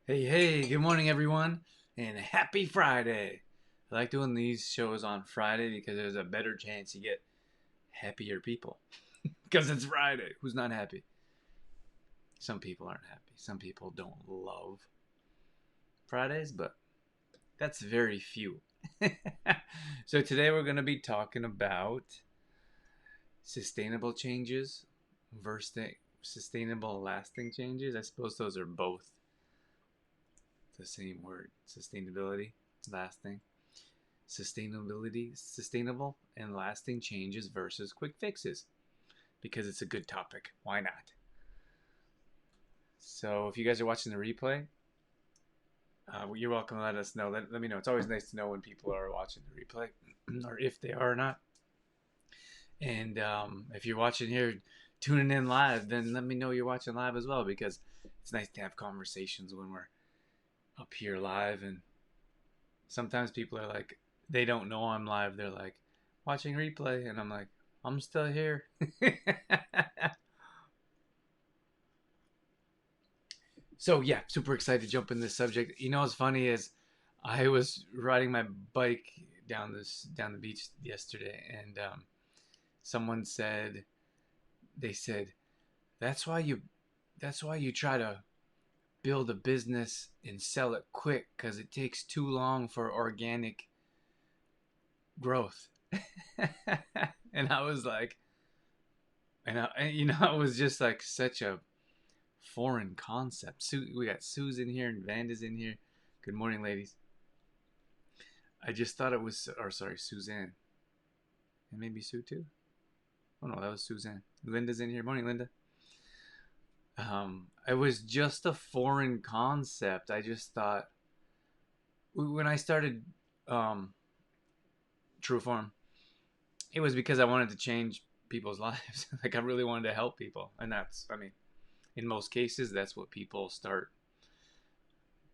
Hey, good morning, everyone, and happy Friday. I like doing these shows on Friday because there's a better chance you get happier people. Because it's Friday. Who's not happy? Some people aren't happy. Some people don't love Fridays, but that's very few. So today we're going to be talking about sustainable changes versus sustainable lasting changes. I suppose those are both the same word. Sustainability, lasting. Sustainable and lasting changes versus quick fixes because it's a good topic. Why not? So if you guys are watching the replay, you're welcome to let us know. Let me know. It's always nice to know when people are watching the replay or if they are or not. And if you're watching here, tuning in live, then let me know you're watching live as well because it's nice to have conversations when we're up here live. And sometimes people are like, they don't know I'm live. They're like, watching replay. And I'm like, I'm still here. So yeah, super excited to jump in this subject. You know what's funny is I was riding my bike down the beach yesterday, and someone said they said that's why you that's why you try to build a business and sell it quick because it takes too long for organic growth. And I was like, it was just like such a foreign concept. We got Susan here and Vanda's in here. Good morning, ladies. I just thought it was, or sorry, Suzanne. And maybe Sue too? Oh no, that was Suzanne. Linda's in here. Morning, Linda. It was just a foreign concept. I just thought, when I started um, True Form, it was because I wanted to change people's lives. Like I really wanted to help people. And in most cases, that's what people start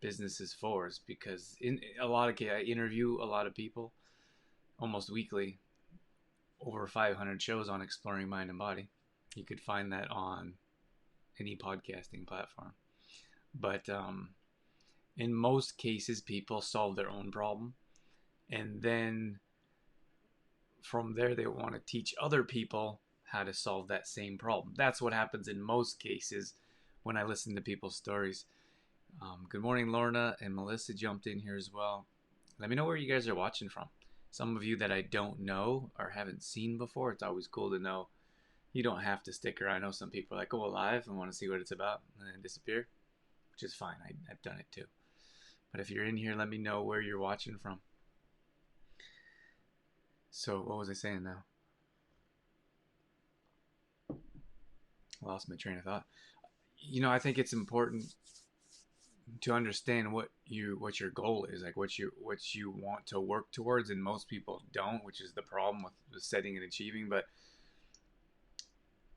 businesses for is because in a lot of cases, I interview a lot of people almost weekly, over 500 shows on exploring mind and body. You could find that on any podcasting platform. But in most cases, people solve their own problem. And then from there, they want to teach other people how to solve that same problem. That's what happens in most cases when I listen to people's stories. Good morning, Lorna, and Melissa jumped in here as well. Let me know where you guys are watching from. Some of you that I don't know or haven't seen before, it's always cool to know. You don't have to stick around. I know some people are like, go live and want to see what it's about and then disappear, which is fine. I've done it too. But if you're in here, let me know where you're watching from. So, what was I saying now? I lost my train of thought. I think it's important to understand what your goal is, like what you want to work towards, and most people don't, which is the problem with setting and achieving. But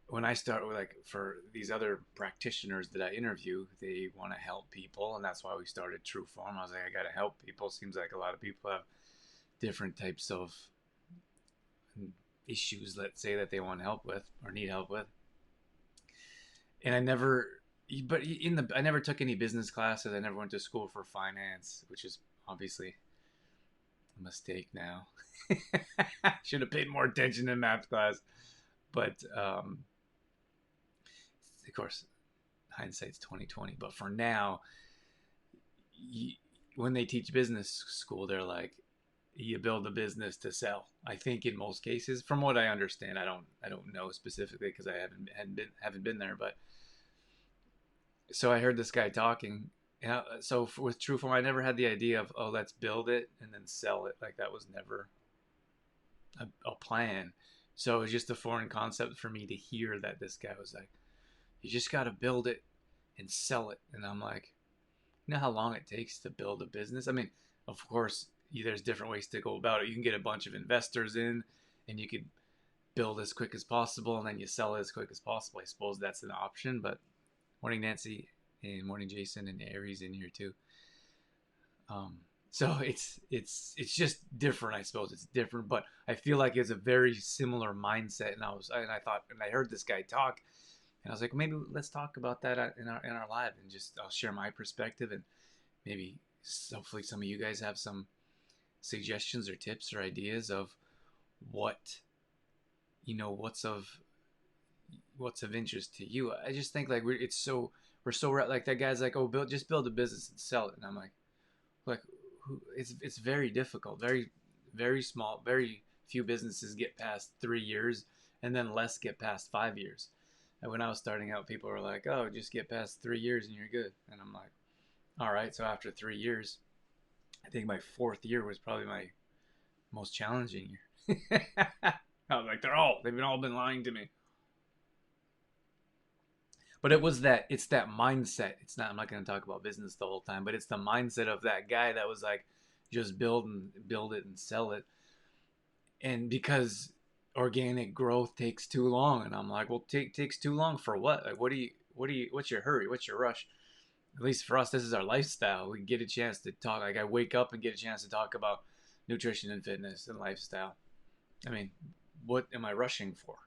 when I start with, like, for these other practitioners that I interview, they want to help people, and that's why we started True Form. I was like, I got to help people. Seems like a lot of people have different types of issues, let's say, that they want help with or need help with. And I never took any business classes. I never went to school for finance, which is obviously a mistake now. Should have paid more attention in math class. But of course, hindsight's 2020. But for now, when they teach business school, they're like, you build a business to sell. I think in most cases, from what I understand, I don't know specifically because I haven't been there. But so I heard this guy talking. So with True Form, I never had the idea of, oh, let's build it and then sell it. Like that was never a plan. So it was just a foreign concept for me to hear that this guy was like, you just got to build it and sell it. And I'm like, you know how long it takes to build a business? I mean, of course, there's different ways to go about it. You can get a bunch of investors in and you could build as quick as possible and then you sell it as quick as possible. I suppose that's an option. But morning, Nancy, and morning, Jason, and Aries in here too. Um, so it's just different. I suppose it's different, but I feel like it's a very similar mindset. And I thought, and I heard this guy talk, And I was like, maybe let's talk about that in our live, and just I'll share my perspective, and maybe hopefully some of you guys have some suggestions or tips or ideas of what what's of interest to you. I just think like we're so like that guy's like, oh, build a business and sell it, and I'm like it's very difficult, very small, very few businesses get past 3 years, and then less get past 5 years. And when I was starting out, people were like, oh, just get past 3 years and you're good. And I'm like, all right. So after 3 years, I think my fourth year was probably my most challenging year. I was like, they've all been lying to me. But it's that mindset. I'm not going to talk about business the whole time, but it's the mindset of that guy that was like, just build it and sell it. And because organic growth takes too long, and I'm like, well, takes too long for what? Like, what's your hurry? What's your rush? At least for us, this is our lifestyle. We get a chance to talk. Like, I wake up and get a chance to talk about nutrition and fitness and lifestyle. I mean, what am I rushing for?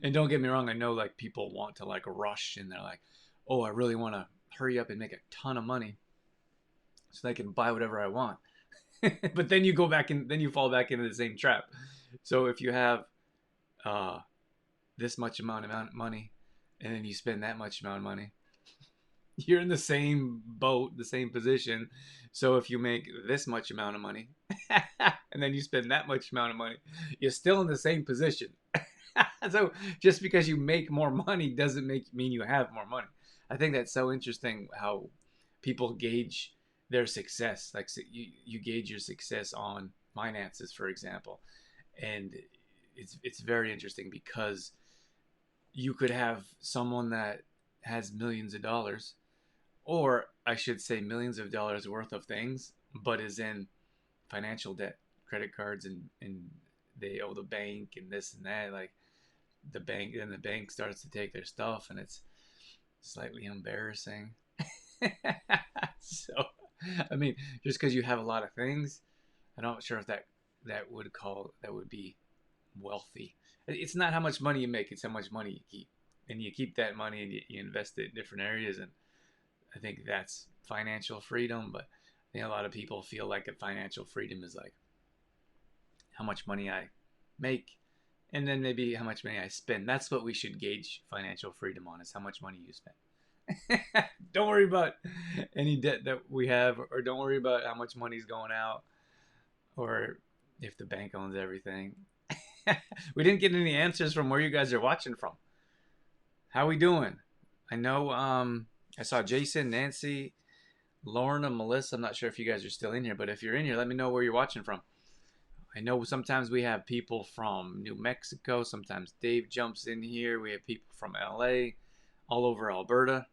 And don't get me wrong, I know like people want to like rush, and they're like, oh, I really want to hurry up and make a ton of money so they can buy whatever I want. But then you fall back into the same trap. So if you have uh, this much amount of money, and then you spend that much amount of money, you're in the same boat, the same position. So if you make this much amount of money, and then you spend that much amount of money, you're still in the same position. So just because you make more money doesn't mean you have more money. I think that's so interesting how people gauge their success. Like, so you gauge your success on finances, for example, and it's very interesting because you could have someone that has millions of dollars, or I should say millions of dollars worth of things, but is in financial debt, credit cards, and they owe the bank and this and that. Like, the bank starts to take their stuff, and it's slightly embarrassing. So, I mean, just because you have a lot of things, I'm not sure if that would be wealthy. It's not how much money you make; it's how much money you keep, and you keep that money and you invest it in different areas. And I think that's financial freedom. But I think a lot of people feel like a financial freedom is like how much money I make, and then maybe how much money I spend. That's what we should gauge financial freedom on, is how much money you spend. Don't worry about any debt that we have, or don't worry about how much money's going out, or if the bank owns everything. We didn't get any answers from where you guys are watching from. How we doing? I know I saw Jason, Nancy, Lauren, and Melissa. I'm not sure if you guys are still in here, but if you're in here, let me know where you're watching from. I know sometimes we have people from New Mexico. Sometimes Dave jumps in here. We have people from LA, all over Alberta.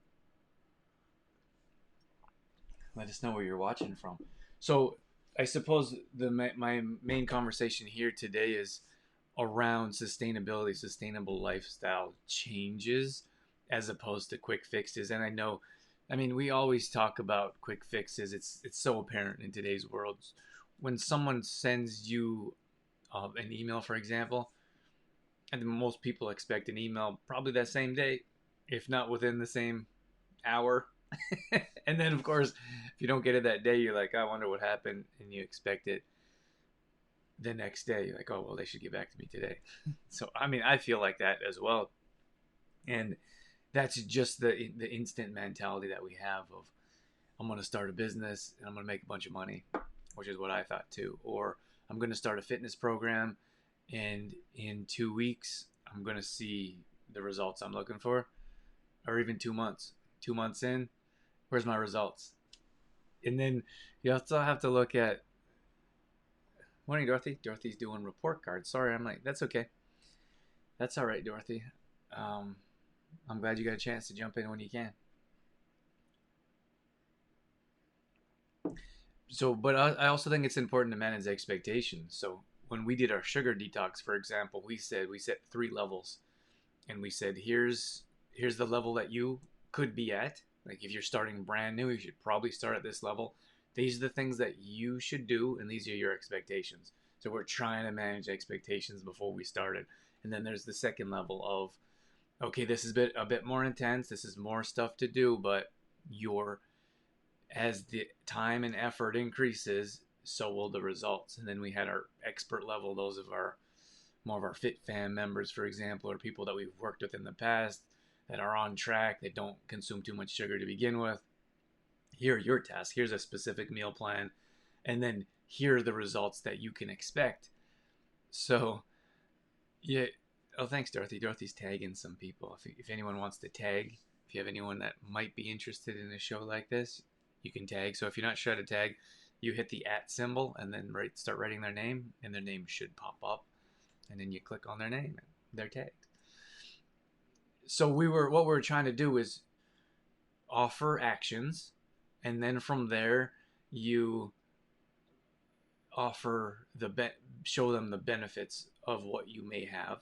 Let us know where you're watching from. So I suppose my main conversation here today is around sustainability, sustainable lifestyle changes, as opposed to quick fixes. And I mean, we always talk about quick fixes. It's so apparent in today's world. When someone sends you an email, for example, and most people expect an email probably that same day, if not within the same hour. And then, of course, if you don't get it that day, you're like, I wonder what happened, and you expect it the next day. You're like, oh, well, they should get back to me today. So, I mean, I feel like that as well. And that's just the instant mentality that we have of, I'm going to start a business and I'm going to make a bunch of money, which is what I thought too. Or I'm going to start a fitness program, and in 2 weeks, I'm going to see the results I'm looking for. Or even 2 months. 2 months in, where's my results? And then you also have to look at, morning, Dorothy. Dorothy's doing report cards. Sorry, I'm like, that's okay. That's all right, Dorothy. I'm glad you got a chance to jump in when you can. So, but I also think it's important to manage expectations. So when we did our sugar detox, for example, we set 3 levels, and we said, here's the level that you could be at. Like, if you're starting brand new, you should probably start at this level. These are the things that you should do, and these are your expectations. So we're trying to manage expectations before we started. And then there's the second level of okay, this is a bit more intense. This is more stuff to do, but your as the time and effort increases, so will the results. And then we had our expert level, those of our more of our fit fam members, for example, or people that we've worked with in the past that are on track, that don't consume too much sugar to begin with. Here are your tasks. Here's a specific meal plan, and then here are the results that you can expect. So, yeah. Oh, thanks, Dorothy. Dorothy's tagging some people. If anyone wants to tag, if you have anyone that might be interested in a show like this, you can tag. So if you're not sure how to tag, you hit the @ symbol and then start writing their name, and their name should pop up. And then you click on their name, and they're tagged. So what we were trying to do is offer actions, and then from there, you offer show them the benefits of what you may have.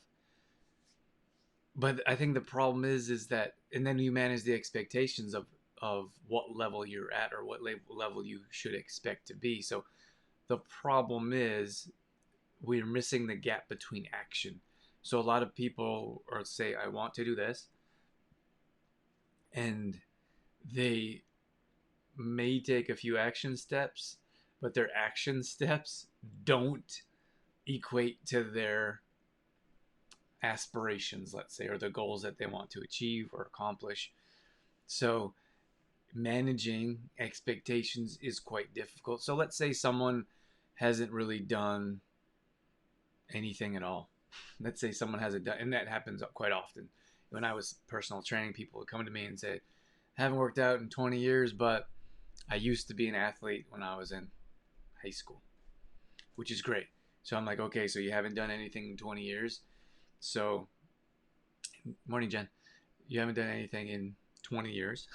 But I think the problem is that, and then you manage the expectations of what level you're at, or what level you should expect to be. So the problem is we're missing the gap between action. So a lot of people are say, I want to do this, and they may take a few action steps, but their action steps don't equate to their aspirations, let's say, or the goals that they want to achieve or accomplish. So managing expectations is quite difficult. So let's say someone hasn't really done anything at all. Let's say someone hasn't done, and that happens quite often. When I was personal training, people would come to me and say, I haven't worked out in 20 years, but I used to be an athlete when I was in high school, which is great. So I'm like, okay, so you haven't done anything in 20 years. So, morning, Jen. You haven't done anything in 20 years.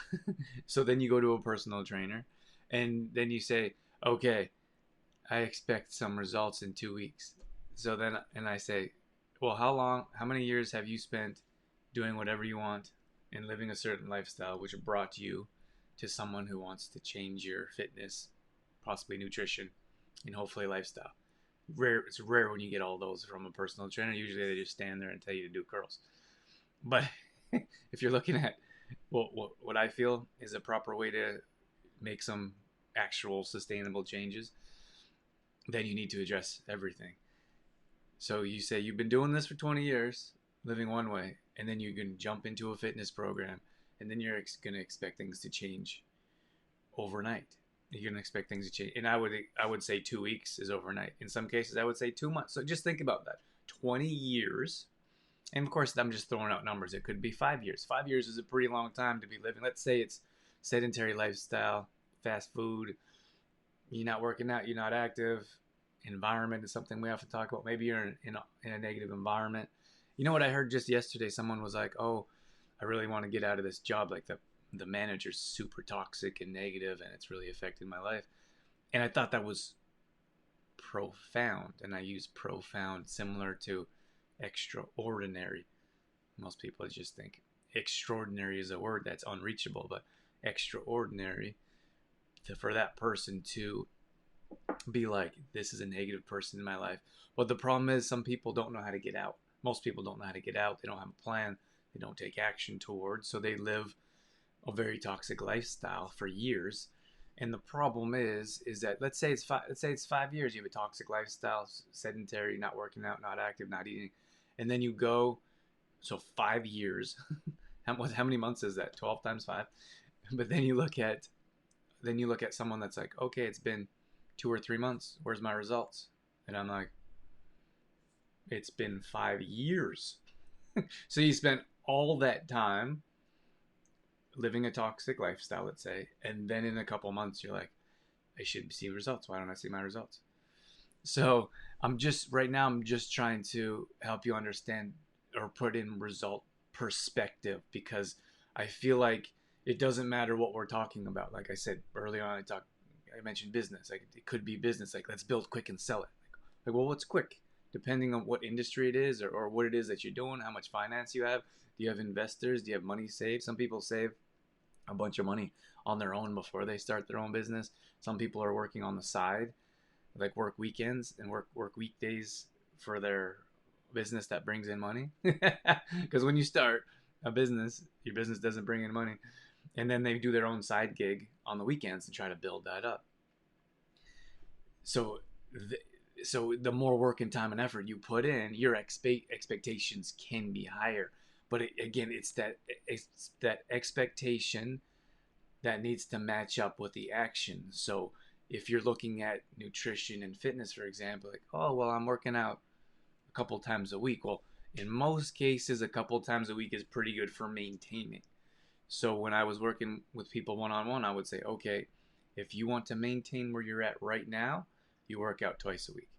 So then you go to a personal trainer, and then you say, okay, I expect some results in 2 weeks. So then, and I say, well, how many years have you spent doing whatever you want and living a certain lifestyle, which brought you to someone who wants to change your fitness, possibly nutrition, and hopefully lifestyle? It's rare when you get all those from a personal trainer. Usually they just stand there and tell you to do curls. But if you're looking at what I feel is a proper way to make some actual sustainable changes, then you need to address everything. So you say you've been doing this for 20 years, living one way, and then you can jump into a fitness program, and then you're going to expect things to change overnight. You're going to expect things to change. And I would say 2 weeks is overnight. In some cases, I would say 2 months. So just think about that. 20 years. And of course, I'm just throwing out numbers. It could be 5 years. 5 years is a pretty long time to be living. Let's say it's sedentary lifestyle, fast food. You're not working out. You're not active. Environment is something we have to talk about. Maybe you're in a negative environment. You know what I heard just yesterday? Someone was like, oh, I really want to get out of this job. Like the manager's super toxic and negative, and it's really affecting my life. And I thought that was profound. And I use profound similar to extraordinary. Most people just think extraordinary is a word that's unreachable, but extraordinary for that person to be like, this is a negative person in my life. But the problem is some people don't know how to get out. Most people don't know how to get out. They don't have a plan. They don't take action towards. So they live a very toxic lifestyle for years. And the problem is that let's say it's 5 years. You have a toxic lifestyle, sedentary, not working out, not active, not eating, and then you go. So 5 years. How many months is that? 12 times 5. But then you look at someone that's like, okay, it's been 2 or 3 months. Where's my results? And I'm like, it's been 5 years. So you spent all that time living a toxic lifestyle, let's say, and then in a couple months you're like, I should see results. Why don't I see my results? So right now I'm just trying to help you understand or put in result perspective, because I feel like it doesn't matter what we're talking about. Like I said earlier on, I mentioned business. Like it could be business. Like let's build quick and sell it. Like well, what's quick? Depending on what industry it is, or what it is that you're doing, how much finance you have. Do you have investors? Do you have money saved? Some people save a bunch of money on their own before they start their own business. Some people are working on the side, like work weekends and work weekdays for their business that brings in money. Because when you start, a business, your business doesn't bring in money, and then they do their own side gig on the weekends and try to build that up. So so the more work and time and effort you put in, your expectations can be higher. But again, it's that expectation that needs to match up with the action. So if you're looking at nutrition and fitness, for example, like, oh, well, I'm working out a couple times a week. Well, in most cases, a couple times a week is pretty good for maintaining. So when I was working with people one-on-one, I would say, okay, if you want to maintain where you're at right now, you work out twice a week.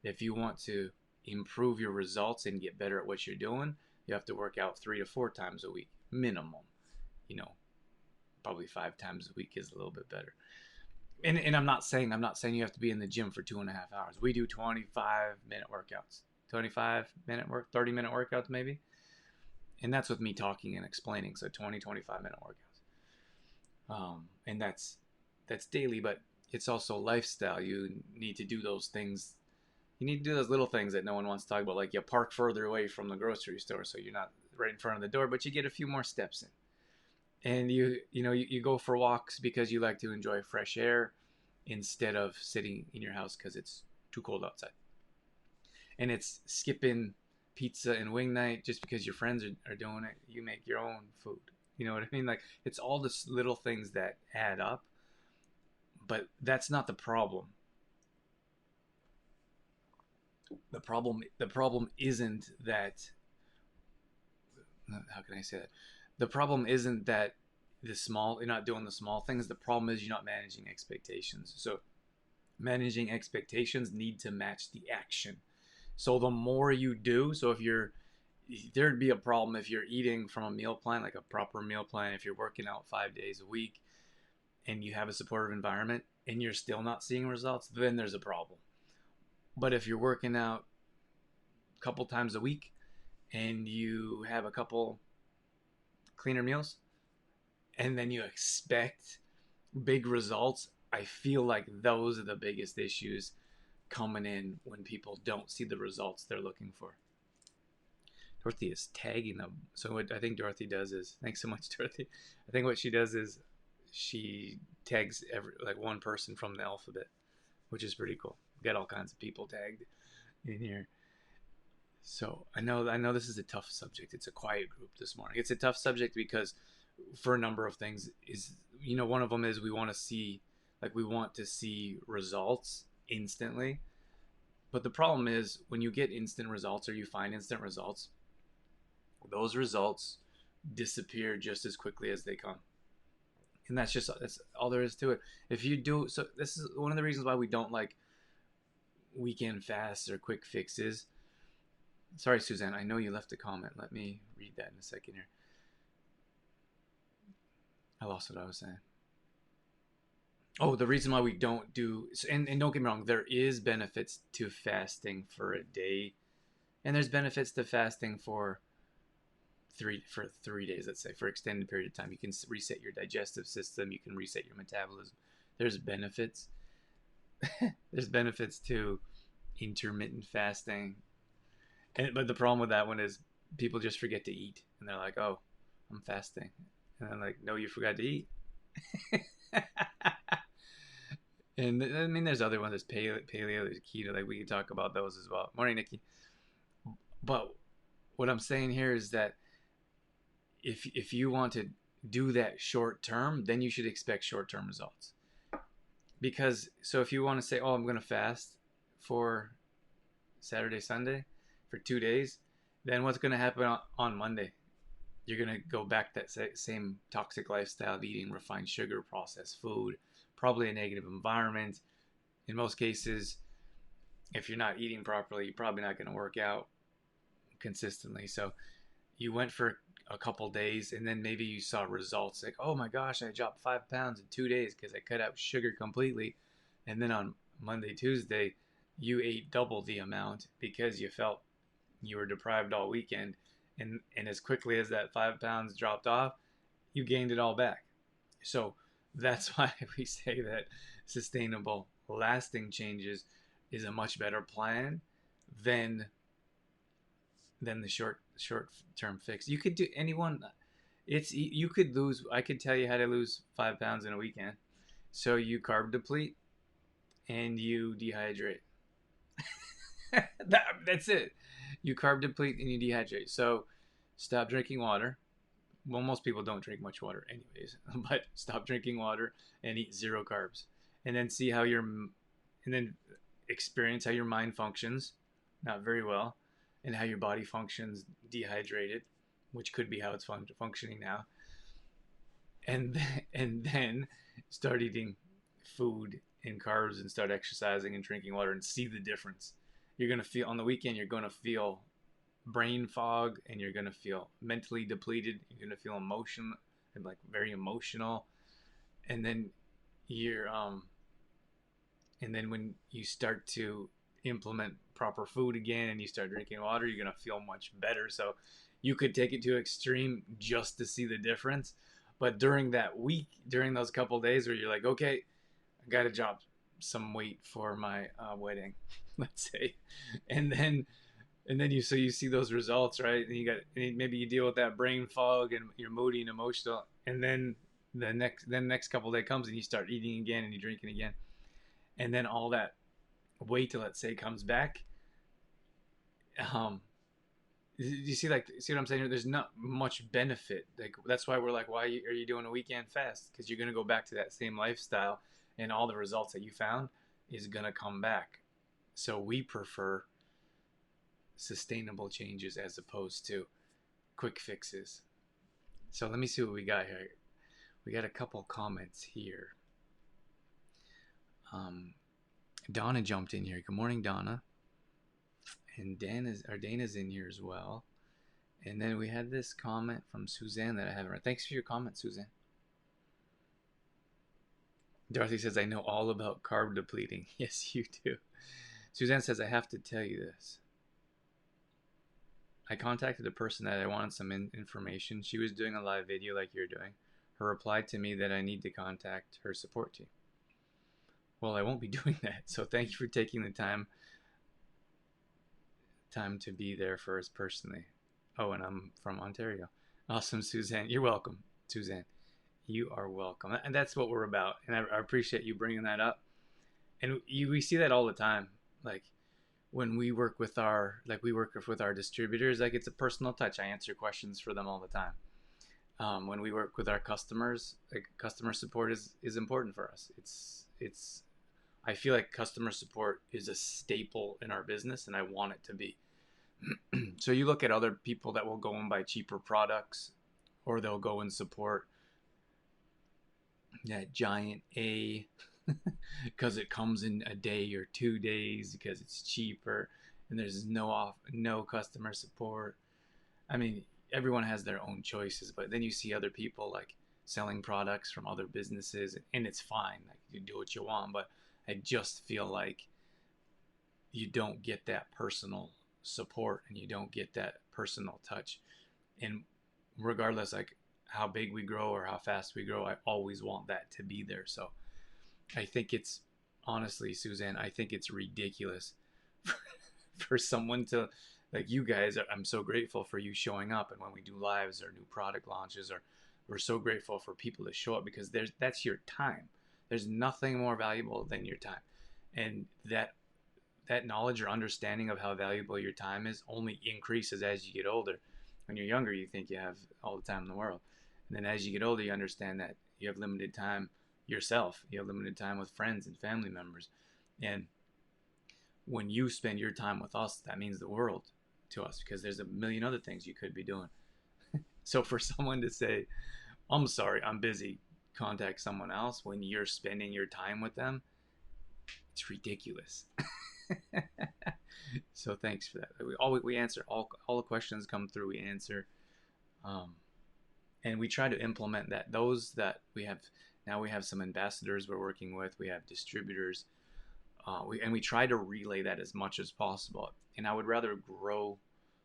If you want to improve your results and get better at what you're doing, you have to work out 3 to 4 times a week minimum. You know, probably 5 times a week is a little bit better. And I'm not saying you have to be in the gym for 2.5 hours. We do 25-minute workouts, 25-minute 30-minute workouts maybe, and that's with me talking and explaining. So 25-minute workouts, and that's daily, but it's also lifestyle. You need to do those things. You need to do those little things that no one wants to talk about, like you park further away from the grocery store so you're not right in front of the door, but you get a few more steps in. And you go for walks because you like to enjoy fresh air instead of sitting in your house because it's too cold outside. And it's skipping pizza and wing night just because your friends are doing it. You make your own food. You know what I mean? Like, it's all the little things that add up. But that's not the problem. The problem isn't that, how can I say that? The problem isn't that you're not doing the small things. The problem is you're not managing expectations. So managing expectations need to match the action. So the more you do, so there'd be a problem if you're eating from a meal plan, like a proper meal plan, if you're working out 5 days a week and you have a supportive environment and you're still not seeing results, then there's a problem. But if you're working out a couple times a week and you have a couple cleaner meals and then you expect big results, I feel like those are the biggest issues coming in when people don't see the results they're looking for. Dorothy is tagging them. So what I think Dorothy does is, thanks so much, Dorothy. I think what she does is she tags one person from the alphabet, which is pretty cool. Got all kinds of people tagged in here. So I know this is a tough subject. It's a quiet group this morning. It's a tough subject because for a number of things one of them is we want to see results instantly. But the problem is when you get instant results or you find instant results, those results disappear just as quickly as they come. And that's all there is to it. If you do, so this is one of the reasons why we don't like weekend fasts or quick fixes. Sorry, Suzanne, I know you left a comment. Let me read that in a second here. I lost what I was saying. Oh, the reason why we don't do, and don't get me wrong, there is benefits to fasting for a day, and there's benefits to fasting for 3 days, let's say, for extended period of time. You can reset your digestive system, you can reset your metabolism. There's benefits. There's benefits to intermittent fasting, but the problem with that one is people just forget to eat, and they're like, "Oh, I'm fasting," and I'm like, "No, you forgot to eat." And I mean, there's other ones. There's paleo, there's keto. Like, we can talk about those as well. Morning, Nikki. But what I'm saying here is that if you want to do that short term, then you should expect short term results. Because so if you want to say, "Oh, I'm going to fast for Saturday, Sunday for 2 days," then what's going to happen on Monday? You're going to go back that same toxic lifestyle of eating refined sugar, processed food, probably a negative environment. In most cases, if you're not eating properly, you're probably not going to work out consistently. So you went for a couple days and then maybe you saw results like, "Oh my gosh, I dropped 5 pounds in 2 days because I cut out sugar completely." And then on Monday, Tuesday, you ate double the amount because you felt you were deprived all weekend. And as quickly as that 5 pounds dropped off, you gained it all back. So that's why we say that sustainable, lasting changes is a much better plan than than the short term fix. You could do anyone. It's you could lose. I could tell you how to lose 5 pounds in a weekend. So you carb deplete and you dehydrate. That's it. You carb deplete and you dehydrate. So stop drinking water. Well, most people don't drink much water anyways, but stop drinking water and eat zero carbs. And then see how and then experience how your mind functions, not very well, and how your body functions dehydrated, which could be how it's functioning now. And then start eating food and carbs and start exercising and drinking water and see the difference. You're going to feel on the weekend, you're going to feel brain fog and you're going to feel mentally depleted. You're going to feel emotion and like very emotional. And then and then when you start to implement proper food again and you start drinking water, you're going to feel much better. So you could take it to extreme just to see the difference. But during that week, during those couple days where you're like, okay, I got to drop some weight for my wedding, let's say, and then you see those results, right? And maybe you deal with that brain fog and you're moody and emotional, and then the next couple of days comes and you start eating again and you're drinking again, and then all that weight, let's say, comes back. You see what I'm saying? There's not much benefit. Like that's why we're like, why are you doing a weekend fast? Because you're gonna go back to that same lifestyle, and all the results that you found is gonna come back. So we prefer sustainable changes as opposed to quick fixes. So let me see what we got here. We got a couple comments here. Donna jumped in here. Good morning, Donna. And Dana's in here as well. And then we had this comment from Suzanne that I haven't read. Thanks for your comment, Suzanne. Dorothy says, I know all about carb depleting. Yes, you do. Suzanne says, I have to tell you this. I contacted a person that I wanted some information. She was doing a live video like you're doing. Her reply to me that I need to contact her support team. Well, I won't be doing that. So thank you for taking the time to be there for us personally. Oh, and I'm from Ontario. Awesome, Suzanne. You're welcome, Suzanne. You are welcome. And that's what we're about. And I appreciate you bringing that up. And we see that all the time. Like when we work with our distributors, like it's a personal touch. I answer questions for them all the time. When we work with our customers, like customer support is important for us. I feel like customer support is a staple in our business, and I want it to be. So you look at other people that will go and buy cheaper products, or they'll go and support that giant A because it comes in a day or 2 days because it's cheaper and there's no customer support. I mean, everyone has their own choices, but then you see other people like selling products from other businesses, and it's fine. Like you do what you want, but I just feel like you don't get that personal support and you don't get that personal touch. And regardless, like how big we grow or how fast we grow, I always want that to be there. So I think it's honestly, Suzanne, I think it's ridiculous for someone to like you guys. I'm so grateful for you showing up, and when we do lives or new product launches, or we're so grateful for people to show up because that's your time. There's nothing more valuable than your time, and that knowledge or understanding of how valuable your time is only increases as you get older. When you're younger, you think you have all the time in the world, and then as you get older, you understand that you have limited time yourself. You have limited time with friends and family members, and when you spend your time with us, that means the world to us because there's a million other things you could be doing. So for someone to say, I'm sorry, I'm busy, contact someone else when you're spending your time with them, it's ridiculous. So thanks for that. We answer all the questions come through. We answer, and we try to implement that. Those that we have now, we have some ambassadors we're working with. We have distributors, we try to relay that as much as possible. And I would rather grow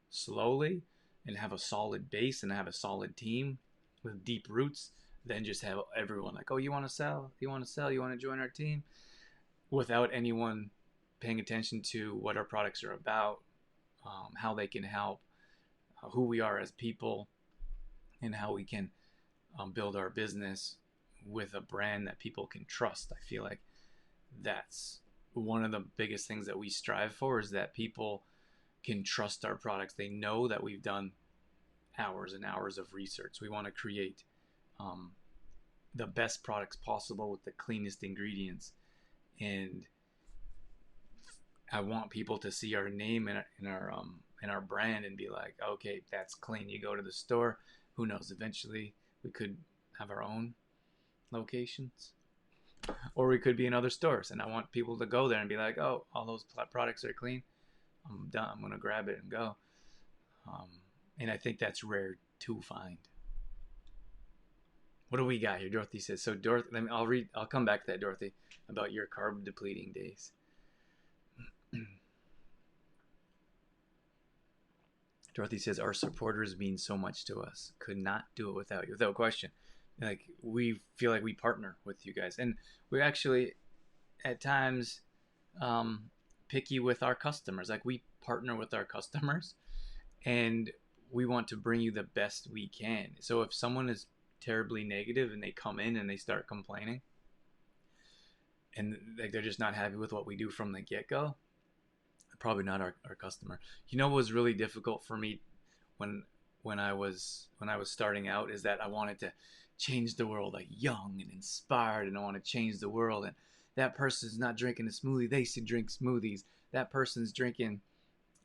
slowly and have a solid base and have a solid team with deep roots than just have everyone like, oh, you want to sell? You want to sell? You want to join our team? Without anyone paying attention to what our products are about, how they can help, who we are as people and how we can build our business with a brand that people can trust. I feel like that's one of the biggest things that we strive for, is that people can trust our products. They know that we've done hours and hours of research. We want to create the best products possible with the cleanest ingredients, and I want people to see our name in our brand and be like, okay, that's clean. You go to the store, who knows? Eventually, we could have our own locations, or we could be in other stores. And I want people to go there and be like, oh, all those products are clean. I'm done. I'm gonna grab it and go. Um, and I think that's rare to find. What do we got here? Dorothy says, so Dorothy, I'll come back to that, Dorothy, about your carb depleting days. Dorothy says, our supporters mean so much to us. Could not do it without you, without question. Like, we feel like we partner with you guys. And we actually, at times, picky with our customers. Like, we partner with our customers, and we want to bring you the best we can. So if someone is terribly negative and they come in and they start complaining, and like they're just not happy with what we do from the get-go, probably not our customer. You know what was really difficult for me when I was starting out, is that I wanted to change the world, like young and inspired, and I want to change the world. And that person's not drinking a smoothie, they should drink smoothies. That person's drinking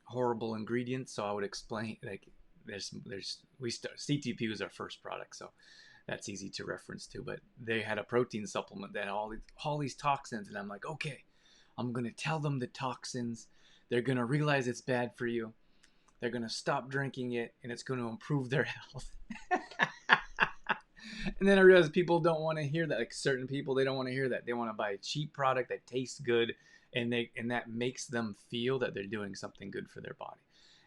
horrible ingredients. So I would explain, like, CTP was our first product, so that's easy to reference to. But they had a protein supplement that had all these toxins, and I'm like, okay, I'm gonna tell them the toxins. They're gonna realize it's bad for you. They're gonna stop drinking it, and it's gonna improve their health. And then I realized people don't want to hear that. Like, certain people, they don't want to hear that. They want to buy a cheap product that tastes good, and that makes them feel that they're doing something good for their body.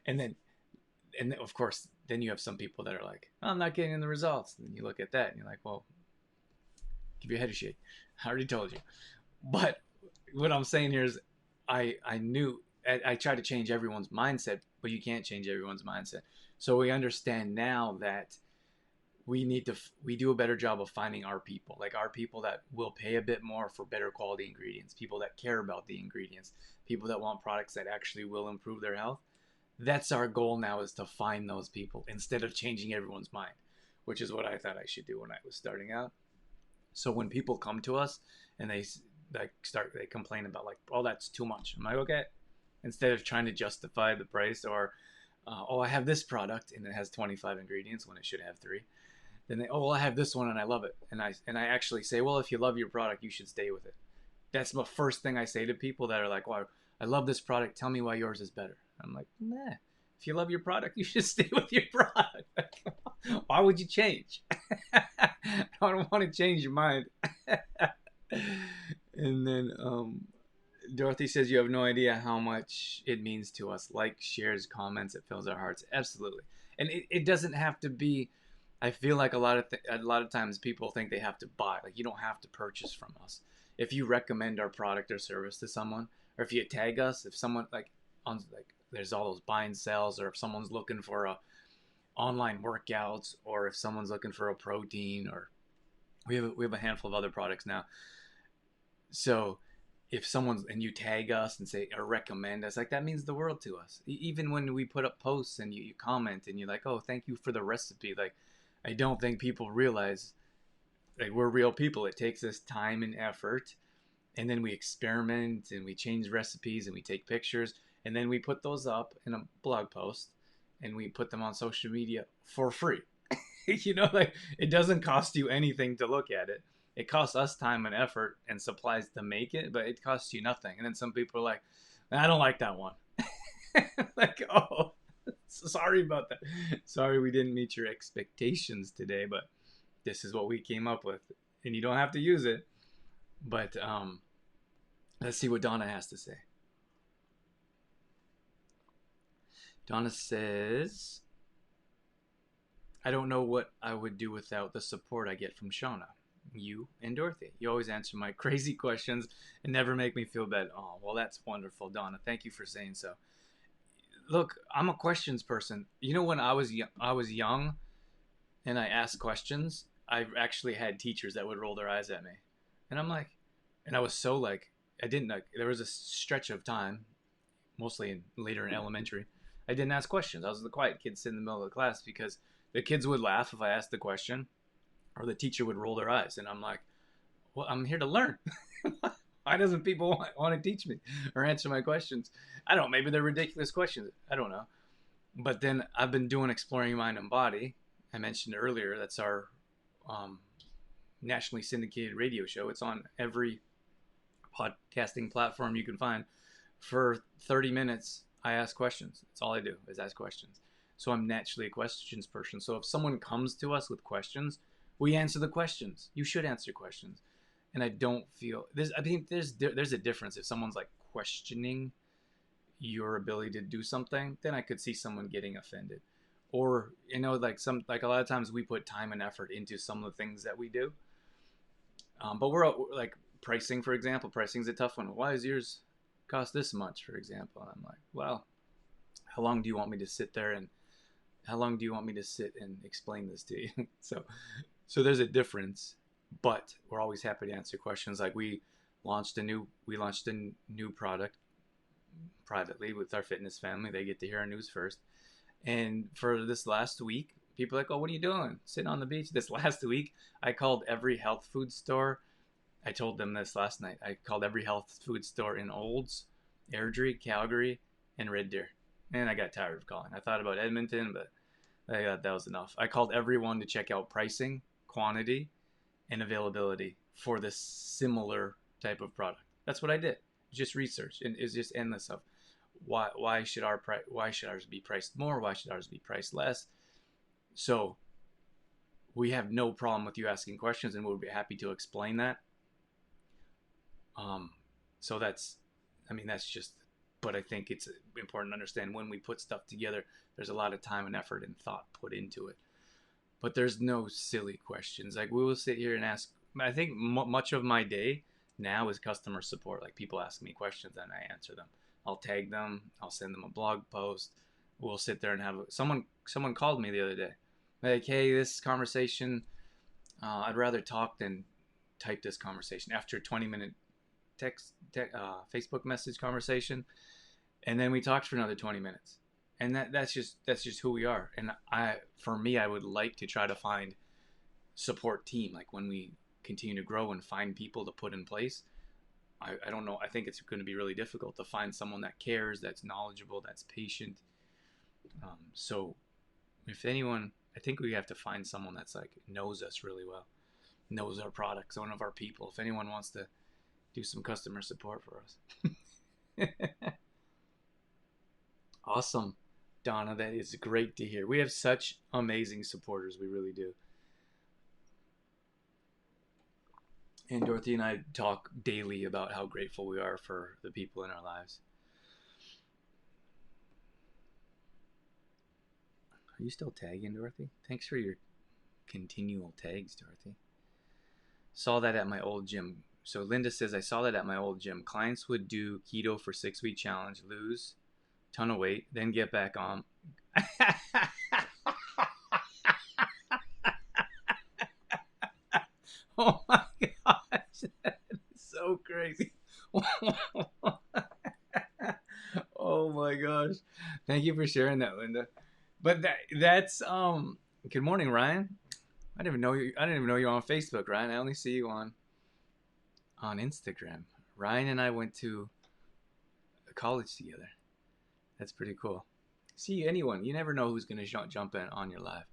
And then of course, then you have some people that are like, oh, I'm not getting the results. And you look at that and you're like, well, give your head a shake. I already told you. But what I'm saying here is, I try to change everyone's mindset, but you can't change everyone's mindset. So we understand now that we do a better job of finding our people, like our people that will pay a bit more for better quality ingredients, people that care about the ingredients, people that want products that actually will improve their health. That's our goal now, is to find those people instead of changing everyone's mind, which is what I thought I should do when I was starting out. So when people come to us and they complain about, like, oh, that's too much, I'm like, okay. Instead of trying to justify the price, or oh, I have this product and it has 25 ingredients when it should have 3. Then oh, well, I have this one and I love it. And I actually say, well, if you love your product, you should stay with it. That's the first thing I say to people that are like, well, I love this product. Tell me why yours is better. I'm like, nah. If you love your product, you should stay with your product. Why would you change? I don't want to change your mind. And then Dorothy says, you have no idea how much it means to us. Like, shares, comments, it fills our hearts. Absolutely. And it doesn't have to be. I feel like a lot of times people think they have to buy. Like, you don't have to purchase from us. If you recommend our product or service to someone, or if you tag us, if someone there's all those buy and sells, or if someone's looking for online workouts, or if someone's looking for a protein, or we have a handful of other products now. So if someone's, and you tag us and say, or recommend us, like, that means the world to us. Even when we put up posts and you comment and you're like, oh, thank you for the recipe. Like, I don't think people realize, like, we're real people. It takes us time and effort, and then we experiment and we change recipes and we take pictures, and then we put those up in a blog post and we put them on social media for free. Like, it doesn't cost you anything to look at it. It costs us time and effort and supplies to make it, but it costs you nothing. And then some people are like, I don't like that one. Like, oh, sorry about that. Sorry we didn't meet your expectations today, but this is what we came up with. And you don't have to use it. But let's see what Donna has to say. Donna says, I don't know what I would do without the support I get from Shauna, you, and Dorothy. You always answer my crazy questions and never make me feel bad. Oh, well, that's wonderful, Donna. Thank you for saying so. look, I'm a questions person. You know, when I was young and I asked questions, I actually had teachers that would roll their eyes at me, and I'm like, and I was so like, I didn't like. There was a stretch of time, mostly later in elementary, I didn't ask questions. I was the quiet kid sitting in the middle of the class because the kids would laugh if I asked the question, or the teacher would roll their eyes, and I'm like, well, I'm here to learn. Why doesn't people want to teach me or answer my questions? I don't know. Maybe they're ridiculous questions. I don't know. But then I've been doing Exploring Mind and Body. I mentioned earlier, that's our um, nationally syndicated radio show. It's on every podcasting platform you can find. For 30 minutes, I ask questions. That's all I do is ask questions. So I'm naturally a questions person. So if someone comes to us with questions, we answer the questions. You should answer questions. And I don't feel there's. I mean, there's a difference if someone's like questioning your ability to do something. Then I could see someone getting offended, or like a lot of times we put time and effort into some of the things that we do. But we're like pricing, for example. Pricing's a tough one. Why is yours cost this much, for example? And I'm like, well, how long do you want me to sit there and how long do you want me to sit and explain this to you? So there's a difference, but we're always happy to answer questions. Like we launched a new product privately with our fitness family. They get to hear our news first. And for this last week, people are like, oh, what are you doing? Sitting on the beach. This last week, I called every health food store. I told them this last night. I called every health food store in Olds, Airdrie, Calgary, and Red Deer. And I got tired of calling. I thought about Edmonton, but I thought that was enough. I called everyone to check out pricing, quantity, and availability for this similar type of product. That's what I did. Just research, and it's just endless of why should ours be priced more? Why should ours be priced less? So we have no problem with you asking questions, and we'll be happy to explain that. Um, so that's just. But I think it's important to understand when we put stuff together, there's a lot of time and effort and thought put into it. But there's no silly questions. Like we will sit here and ask. I think much of my day now is customer support. Like people ask me questions and I answer them. I'll tag them. I'll send them a blog post. We'll sit there and have someone called me the other day. Like, hey, this conversation, I'd rather talk than type this conversation. After a 20-minute Facebook message conversation, and then we talked for another 20 minutes. And that's just who we are. And for me, I would like to try to find support team. Like when we continue to grow and find people to put in place, I don't know. I think it's going to be really difficult to find someone that cares, that's knowledgeable, that's patient. So if anyone, I think we have to find someone that's like knows us really well, knows our products, one of our people. If anyone wants to do some customer support for us. Awesome, Donna. That is great to hear. We have such amazing supporters. We really do. And Dorothy and I talk daily about how grateful we are for the people in our lives. Are you still tagging, Dorothy? Thanks for your continual tags, Dorothy. Saw that at my old gym. So Linda says, I saw that at my old gym. Clients would do keto for 6-week challenge, lose a ton of weight, then get back on. Oh my gosh, that is so crazy. Oh my gosh. Thank you for sharing that, Linda. But that's good morning, Ryan. I didn't even know you were on Facebook, Ryan. I only see you on Instagram. Ryan and I went to college together. That's pretty cool. See anyone, you never know who's going to jump in on your live.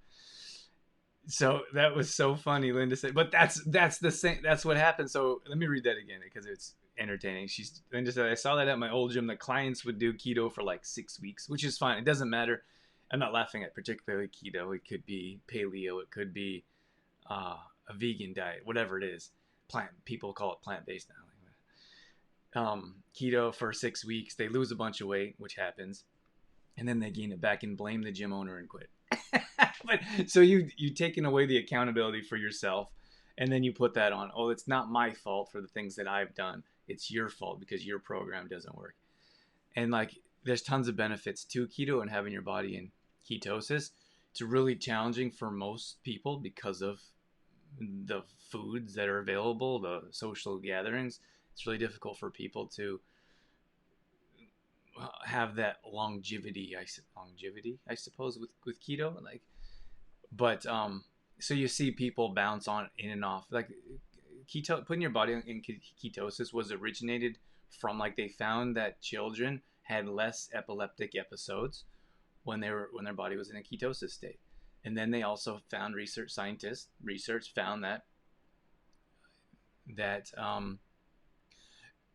So that was so funny, Linda said. But that's the same. That's what happened. So let me read that again because it's entertaining. Linda said, I saw that at my old gym. The clients would do keto for like 6 weeks, which is fine. It doesn't matter. I'm not laughing at particularly keto. It could be paleo. It could be a vegan diet, whatever it is. People call it plant-based now. Keto for 6 weeks. They lose a bunch of weight, which happens, and then they gain it back and blame the gym owner and quit. But so you taking away the accountability for yourself, and then you put that on. Oh, it's not my fault for the things that I've done. It's your fault because your program doesn't work. And like there's tons of benefits to keto and having your body in ketosis. It's really challenging for most people because of the foods that are available, the social gatherings. It's really difficult for people to have that longevity, I suppose, with keto. Like, but so you see people bounce on in and off. Like putting your body in ketosis was originated from, like, they found that children had less epileptic episodes when their body was in a ketosis state. And then they also found research found that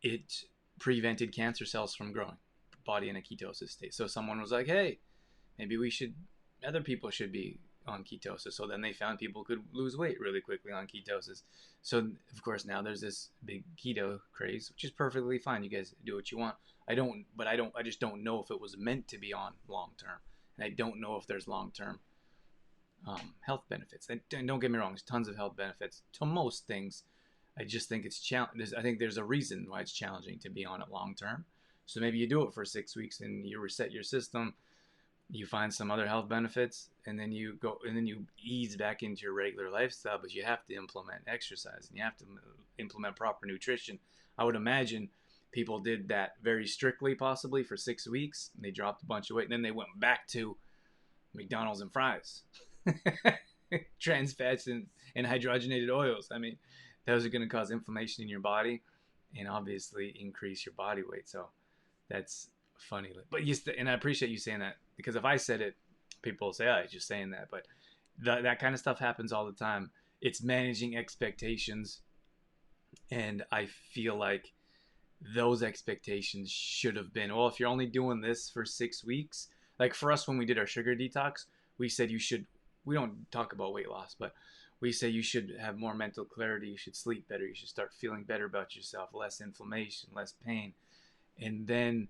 it prevented cancer cells from growing, body in a ketosis state. So someone was like, hey, maybe other people should be on ketosis. So then they found people could lose weight really quickly on ketosis. So of course now there's this big keto craze, which is perfectly fine. You guys do what you want. I just don't know if it was meant to be on long term. And I don't know if there's long term health benefits. And don't get me wrong, there's tons of health benefits to most things. I just think it's challenging. I think there's a reason why it's challenging to be on it long term. So maybe you do it for 6 weeks and you reset your system, you find some other health benefits, and then you ease back into your regular lifestyle. But you have to implement exercise and you have to implement proper nutrition. I would imagine people did that very strictly, possibly for 6 weeks, and they dropped a bunch of weight, and then they went back to McDonald's and fries, trans fats and hydrogenated oils. I mean, those are going to cause inflammation in your body and obviously increase your body weight. So that's funny. But and I appreciate you saying that, because if I said it, people will say, oh, he's just saying that. But that kind of stuff happens all the time. It's managing expectations. And I feel like those expectations should have been, well, if you're only doing this for 6 weeks, like for us, when we did our sugar detox, we said we don't talk about weight loss, but we say you should have more mental clarity, you should sleep better, you should start feeling better about yourself, less inflammation, less pain. And then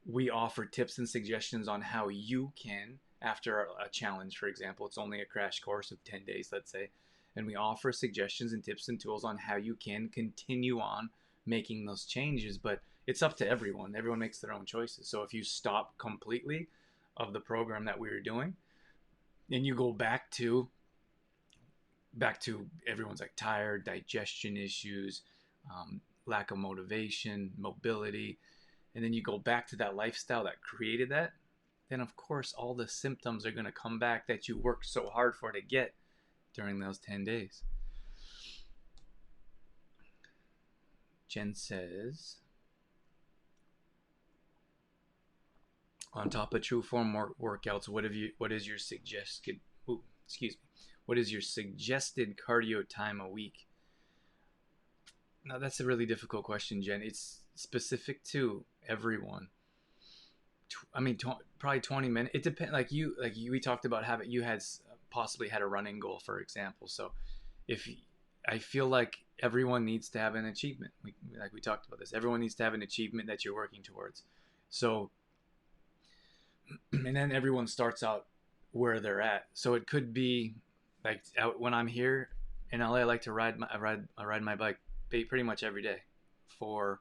we offer tips and suggestions on how you can, after a challenge, for example, it's only a crash course of 10 days, let's say, and we offer suggestions and tips and tools on how you can continue on making those changes. But it's up to everyone. Everyone makes their own choices. So if you stop completely of the program that we were doing and you go back to everyone's like tired, digestion issues, lack of motivation, mobility, and then you go back to that lifestyle that created that, then of course all the symptoms are going to come back that you worked so hard for to get during those 10 days. Jen says, on top of true form workouts, what is your suggested cardio time a week? Now that's a really difficult question, Jen. It's specific to everyone. I mean, probably 20 minutes. It depends. We talked about you had possibly had a running goal, for example. So if I feel like everyone needs to have an achievement, we talked about this. Everyone needs to have an achievement that you're working towards. So, and then everyone starts out where they're at. So it could be like when I'm here in LA, I like to ride my bike pretty much every day for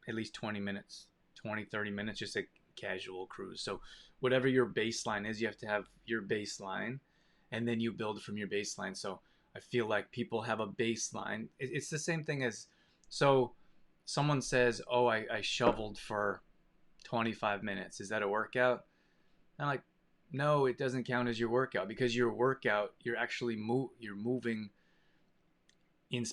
at least 20 minutes, 30 minutes, just a casual cruise. So whatever your baseline is, you have to have your baseline, and then you build from your baseline. So I feel like people have a baseline. It's the same thing as, so someone says, oh, I shoveled for 25 minutes. Is that a workout? I'm like, no, it doesn't count as your workout, because your workout, you're actually you're moving in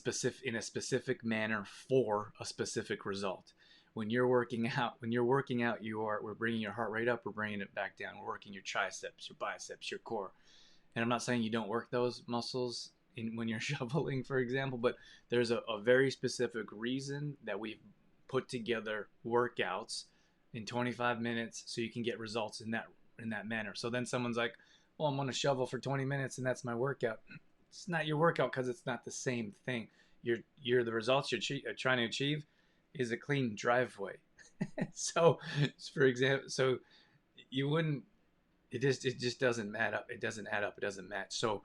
a specific manner for a specific result. When you're working out, we're bringing your heart rate up, we're bringing it back down. We're working your triceps, your biceps, your core. And I'm not saying you don't work those muscles when you're shoveling, for example, but there's a very specific reason that we've put together workouts in 25 minutes so you can get results in that manner. So then someone's like, well, I'm going to shovel for 20 minutes and that's my workout. It's not your workout, because it's not the same thing. The results you're trying to achieve is a clean driveway. So for example, so you wouldn't, it just doesn't add up. It doesn't add up. It doesn't match. So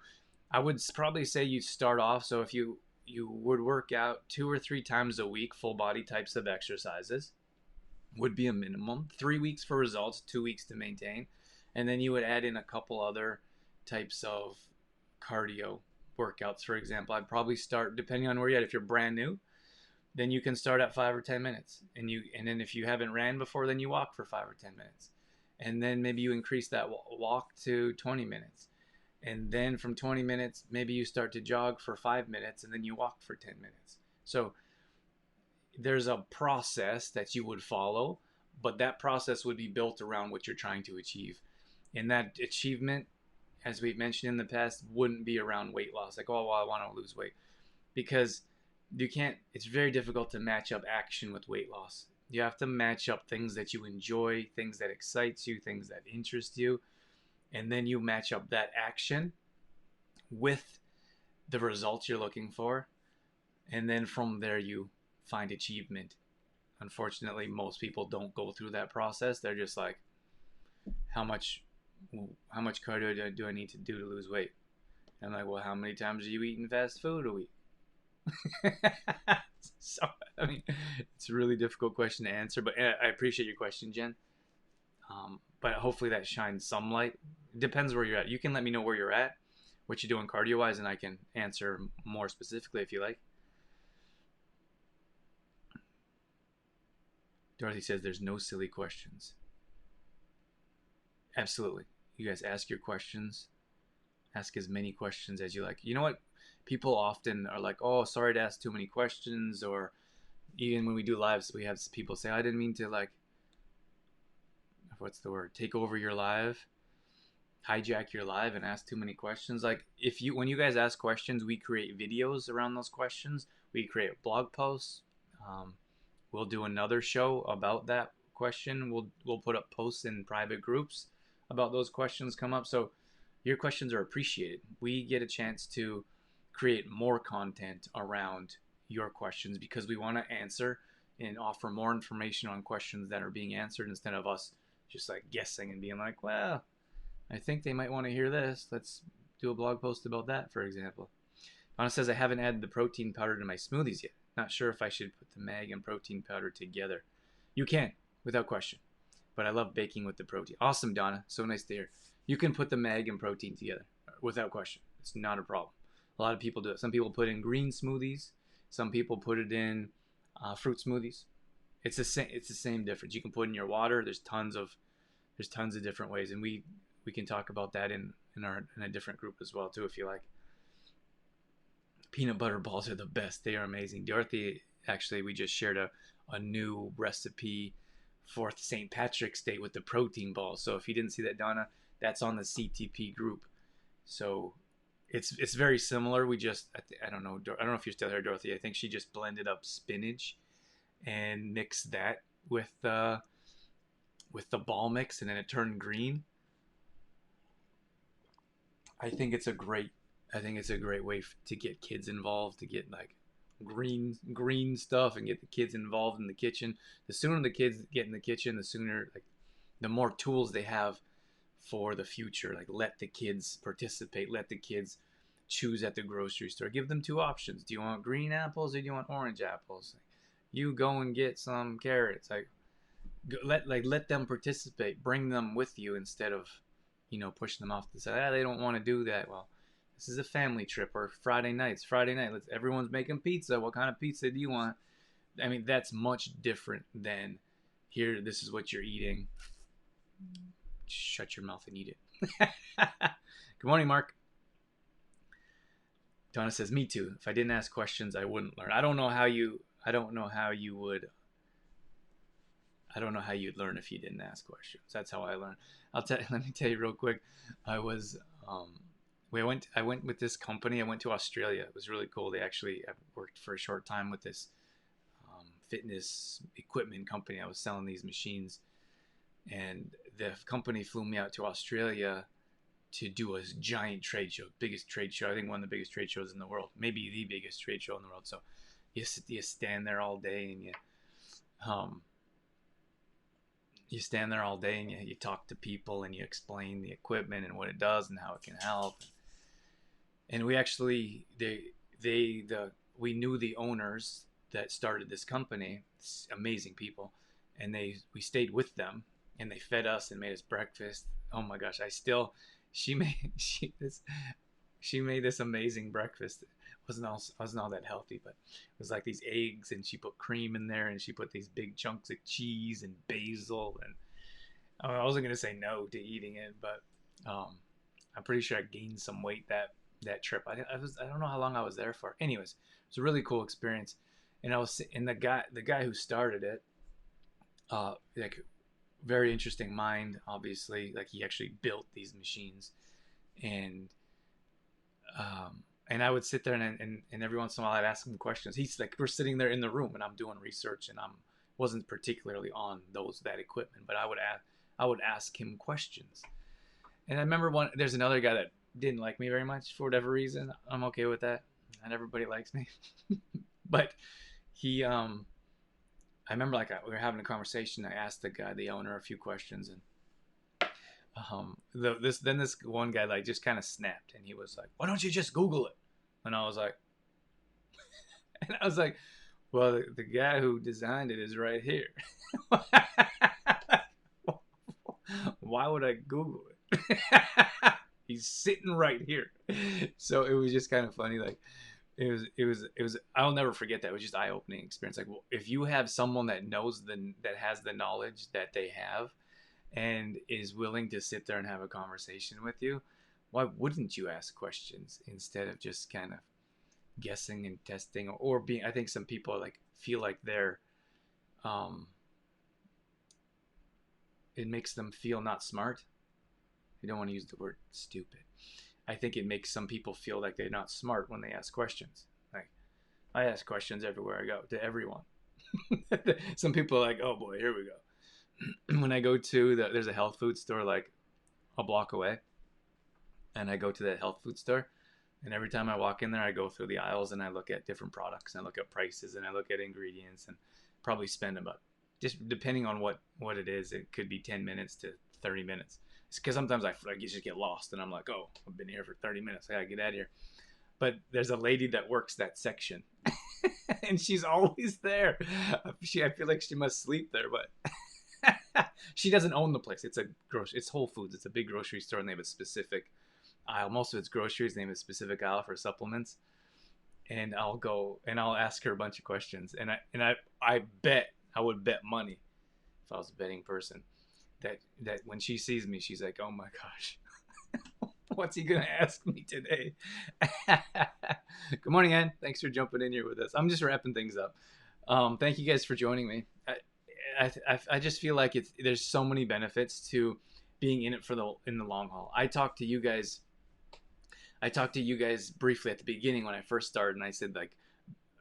I would probably say you start off. So if you would work out 2 or 3 times a week, full body types of exercises. would be a minimum. 3 weeks for results, 2 weeks to maintain. And then you would add in a couple other types of cardio workouts. For example, I'd probably start, depending on where you're at, if you're brand new, then you can start at 5 or 10 minutes. And then if you haven't ran before, then you walk for 5 or 10 minutes. And then maybe you increase that walk to 20 minutes. And then from 20 minutes, maybe you start to jog for 5 minutes and then you walk for 10 minutes. So there's a process that you would follow, but that process would be built around what you're trying to achieve. And that achievement, as we've mentioned in the past, wouldn't be around weight loss. Like, oh, well, I want to lose weight. Because you can't, it's very difficult to match up action with weight loss. You have to match up things that you enjoy, things that excites you, things that interest you. And then you match up that action with the results you're looking for. And then from there, you find achievement. Unfortunately, most people don't go through that process. They're just like, how much cardio do I need to do to lose weight? And I'm like, well, how many times are you eating fast food a week? So, I mean, it's a really difficult question to answer, but I appreciate your question, Jen. But hopefully that shines some light. It depends where you're at. You can let me know where you're at, what you're doing cardio-wise, and I can answer more specifically if you like. Dorothy says there's no silly questions. Absolutely. You guys ask your questions. Ask as many questions as you like. You know what? People often are like, oh, sorry to ask too many questions. Or even when we do lives, we have people say, I didn't mean to, like, what's the word? Take over your live, hijack your live and ask too many questions. Like, when you guys ask questions, we create videos around those questions. We create blog posts. We'll do another show about that question. We'll put up posts in private groups about those questions come up. So your questions are appreciated. We get a chance to create more content around your questions because we want to answer and offer more information on questions that are being answered instead of us just like guessing and being like, well, I think they might want to hear this. Let's do a blog post about that, for example. Donna says, I haven't added the protein powder to my smoothies yet. Not sure if I should put the mag and protein powder together. You can, without question. But I love baking with the protein. Awesome, Donna. So nice to hear. You can put the mag and protein together without question. It's not a problem. A lot of people do it. Some people put in green smoothies. Some people put it in fruit smoothies. It's the same difference. You can put in your water. There's tons of different ways, and we can talk about that in a different group as well too, if you like. Peanut butter balls are the best. They are amazing. Dorothy, actually, we just shared a new recipe for St. Patrick's Day with the protein balls. So if you didn't see that, Donna, that's on the CTP group. So it's very similar. We just, I don't know if you're still here, Dorothy. I think she just blended up spinach and mixed that with the ball mix, and then it turned green. I think it's a great way to get kids involved, to get like green stuff and get the kids involved in the kitchen. The sooner the kids get in the kitchen, the sooner, like, the more tools they have for the future. Like, let the kids participate, let the kids choose at the grocery store. Give them two options. Do you want green apples or do you want orange apples? You go and get some carrots. Like, let them participate. Bring them with you instead of, pushing them off to the side. They don't want to do that. Well, this is a family trip, or Friday night. Everyone's making pizza. What kind of pizza do you want? I mean, that's much different than here. This is what you're eating. Shut your mouth and eat it. Good morning, Mark. Donna says, me too. If I didn't ask questions, I wouldn't learn. I don't know how you'd learn if you didn't ask questions. That's how I learn. Let me tell you real quick. I went with this company. I went to Australia. It was really cool. I worked for a short time with this fitness equipment company. I was selling these machines, and the company flew me out to Australia to do a giant trade show, biggest trade show. I think one of the biggest trade shows in the world, maybe the biggest trade show in the world. So you stand there all day and you talk to people and you explain the equipment and what it does and how it can help. And we actually, we knew the owners that started this company. Amazing people. and we stayed with them, and they fed us and made us breakfast. Oh my gosh, I still she made she made this amazing breakfast. It wasn't all that healthy, but it was like these eggs, and she put cream in there, and she put these big chunks of cheese and basil, and I wasn't gonna say no to eating it, but um, I'm pretty sure I gained some weight that trip. I don't know how long I was there for. Anyways, it was a really cool experience, and the guy who started it, like very interesting mind, obviously. Like he actually built these machines, and and I would sit there and every once in a while I'd ask him questions. He's like, we're sitting there in the room and I'm doing research, and I'm wasn't particularly on that equipment, but I would ask him questions. And I remember there's another guy that didn't like me very much for whatever reason. I'm okay with that. Not everybody likes me, but he I remember like we were having a conversation. I asked the owner, a few questions, and this one guy like just kind of snapped, and he was like, "Why don't you just Google it?" And I was like, "Well, the guy who designed it is right here. Why would I Google it? He's sitting right here." So it was just kind of funny, like. It was. I'll never forget that. It was just eye-opening experience. Like, well, if you have someone that that has the knowledge that they have, and is willing to sit there and have a conversation with you, why wouldn't you ask questions instead of just kind of guessing and testing, or being? I think some people like feel like they're, it makes them feel not smart. I don't want to use the word stupid. I think it makes some people feel like they're not smart when they ask questions. Like, I ask questions everywhere I go to everyone. Some people are like, "Oh boy, here we go." When I go to there's a health food store like a block away, and I go to that health food store, and every time I walk in there, I go through the aisles and I look at different products, and I look at prices, and I look at ingredients, and probably spend about, just depending on what it is, it could be 10 minutes to 30 minutes. Because sometimes I just get lost, and I'm like, "Oh, I've been here for 30 minutes. I gotta get out of here." But there's a lady that works that section, and she's always there. I feel like she must sleep there, but she doesn't own the place. It's Whole Foods. It's a big grocery store, and they have a specific aisle. Most of it's groceries. And they have a specific aisle for supplements. And I'll go and I'll ask her a bunch of questions, and I would bet money, if I was a betting person, that when she sees me, she's like, "Oh my gosh, what's he gonna ask me today?" Good morning, Ann. Thanks for jumping in here with us. I'm just wrapping things up. Thank you guys for joining me. I just feel like there's so many benefits to being in it in the long haul. I talked to you guys briefly at the beginning when I first started, and I said, like,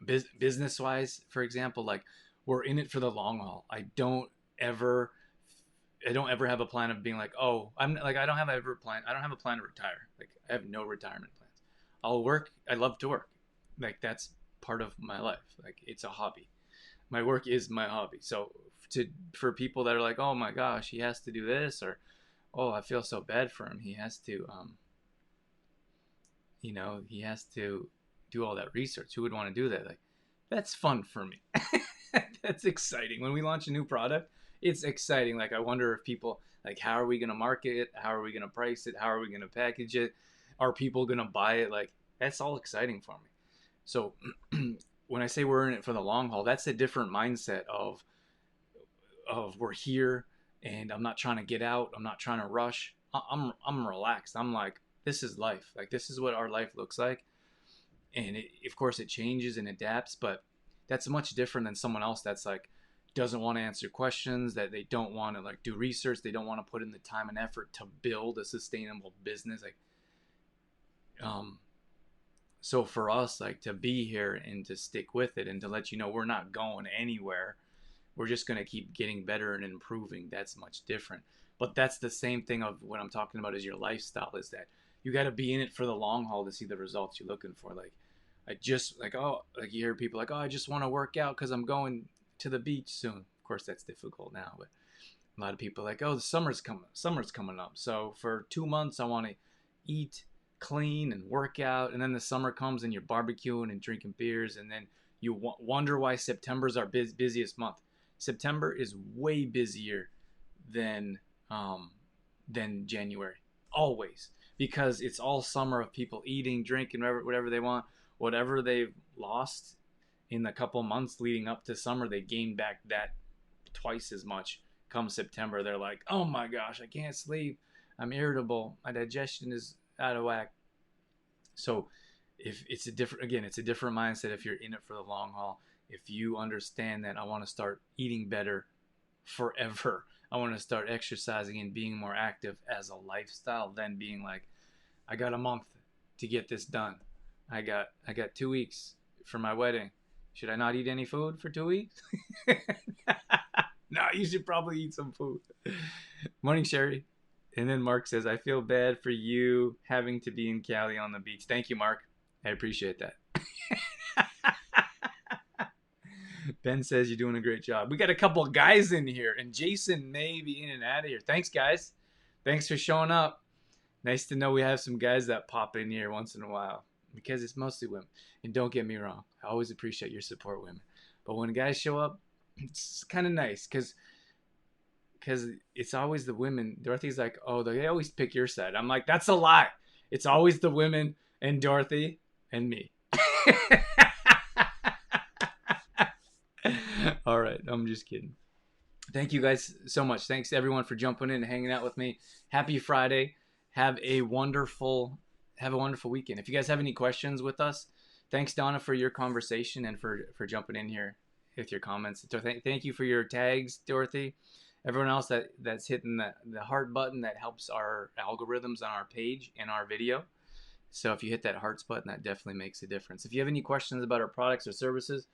business wise, for example, like, we're in it for the long haul. I don't ever have a plan of being like, "Oh, I don't have a plan to retire." Like, I have no retirement plans. I'll work. I love to work. Like, that's part of my life. Like, it's a hobby. My work is my hobby. So for people that are like, "Oh my gosh, he has to do this," or, "Oh, I feel so bad for him. He has to he has to do all that research. Who would want to do that?" Like, that's fun for me. That's exciting. When we launch a new product, it's exciting. Like, I wonder if people, like, how are we going to market it? How are we going to price it? How are we going to package it? Are people going to buy it? Like, that's all exciting for me. So when I say we're in it for the long haul, that's a different mindset of we're here, and I'm not trying to get out. I'm not trying to rush. I'm relaxed. I'm like, this is life. Like, this is what our life looks like. And of course it changes and adapts, but that's much different than someone else that's like, doesn't want to answer questions, that they don't want to like do research, they don't want to put in the time and effort to build a sustainable business. Like, so for us, like, to be here and to stick with it and to let you know we're not going anywhere, we're just going to keep getting better and improving, that's much different. But that's the same thing of what I'm talking about is your lifestyle, is that you got to be in it for the long haul to see the results you're looking for. Like, like you hear people like, "Oh, I just want to work out because I'm going to the beach soon." Of course, that's difficult now, but a lot of people are like, "Oh, the summer's coming up. So for 2 months, I want to eat clean and work out." And then the summer comes and you're barbecuing and drinking beers. And then you wonder why September's our busiest month. September is way busier than January, always, because it's all summer of people eating, drinking, whatever they want, whatever they've lost in the couple months leading up to summer, they gain back that twice as much. Come September, they're like, oh my gosh, I can't sleep, I'm irritable, my digestion is out of whack. So if it's a different, again, it's a different mindset if you're in it for the long haul. If you understand that I want to start eating better forever, I want to start exercising and being more active as a lifestyle, then being like, I got a month to get this done. I got 2 weeks for my wedding. Should I not eat any food for 2 weeks? No, you should probably eat some food. Morning, Sherry. And then Mark says, I feel bad for you having to be in Cali on the beach. Thank you, Mark. I appreciate that. Ben says you're doing a great job. We got a couple of guys in here, and Jason may be in and out of here. Thanks, guys. Thanks for showing up. Nice to know we have some guys that pop in here once in a while, because it's mostly women. And don't get me wrong, I always appreciate your support, women. But when guys show up, it's kind of nice, because it's always the women. Dorothy's like, oh, they always pick your side. I'm like, that's a lie. It's always the women and Dorothy and me. All right, I'm just kidding. Thank you guys so much. Thanks everyone for jumping in and hanging out with me. Happy Friday. Have a wonderful weekend. If you guys have any questions with us, thanks Donna for your conversation and for jumping in here with your comments. So thank you for your tags, Dorothy. Everyone else that's hitting the heart button, that helps our algorithms on our page and our video. So if you hit that hearts button, that definitely makes a difference. If you have any questions about our products or services,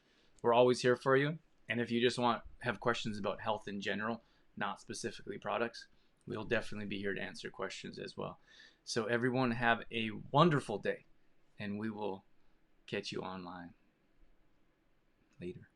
we're always here for you. And if you just have questions about health in general, not specifically products, we'll definitely be here to answer questions as well. So everyone have a wonderful day, and we will catch you online later.